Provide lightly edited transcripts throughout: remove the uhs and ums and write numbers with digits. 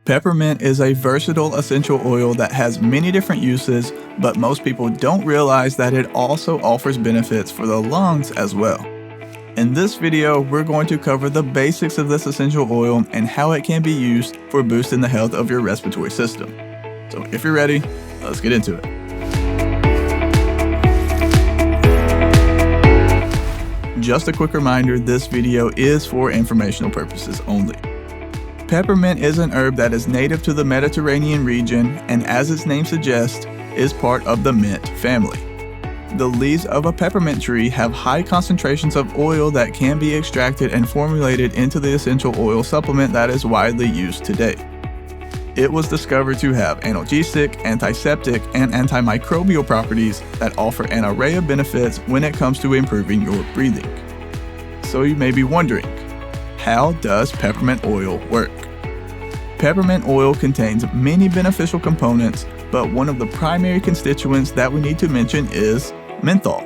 Peppermint is a versatile essential oil that has many different uses, but most people don't realize that it also offers benefits for the lungs as well. In this video, we're going to cover the basics of this essential oil and how it can be used for boosting the health of your respiratory system. So if you're ready, let's get into it. Just a quick reminder, this video is for informational purposes only. Peppermint is an herb that is native to the Mediterranean region and, as its name suggests, is part of the mint family. The leaves of a peppermint tree have high concentrations of oil that can be extracted and formulated into the essential oil supplement that is widely used today. It was discovered to have analgesic, antiseptic, and antimicrobial properties that offer an array of benefits when it comes to improving your breathing. So you may be wondering, how does peppermint oil work? Peppermint oil contains many beneficial components, but one of the primary constituents that we need to mention is menthol.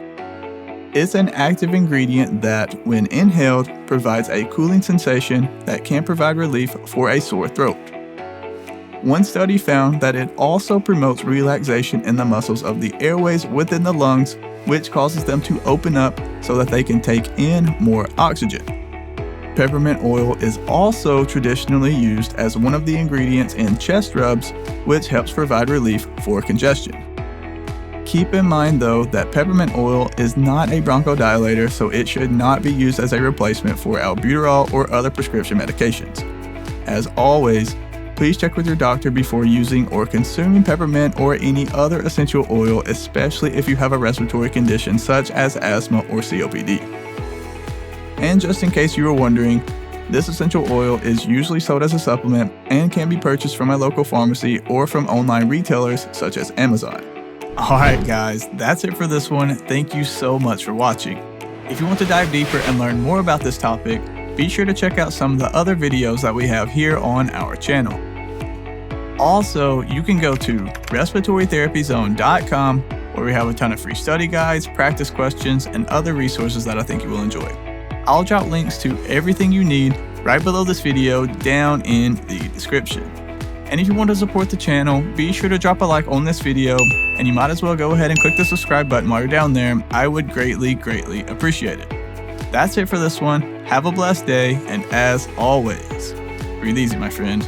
It's an active ingredient that, when inhaled, provides a cooling sensation that can provide relief for a sore throat. One study found that it also promotes relaxation in the muscles of the airways within the lungs, which causes them to open up so that they can take in more oxygen. Peppermint oil is also traditionally used as one of the ingredients in chest rubs, which helps provide relief for congestion. Keep in mind though that peppermint oil is not a bronchodilator, so it should not be used as a replacement for albuterol or other prescription medications. As always, please check with your doctor before using or consuming peppermint or any other essential oil, especially if you have a respiratory condition such as asthma or COPD. And just in case you were wondering, this essential oil is usually sold as a supplement and can be purchased from a local pharmacy or from online retailers such as Amazon. Alright guys, that's it for this one. Thank you so much for watching. If you want to dive deeper and learn more about this topic, be sure to check out some of the other videos that we have here on our channel. Also, you can go to respiratorytherapyzone.com where we have a ton of free study guides, practice questions, and other resources that I think you will enjoy. I'll drop links to everything you need right below this video down in the description. And if you want to support the channel, be sure to drop a like on this video, and you might as well go ahead and click the subscribe button while you're down there. I would greatly appreciate it. That's it for this one. Have a blessed day, and as always, breathe easy, my friend.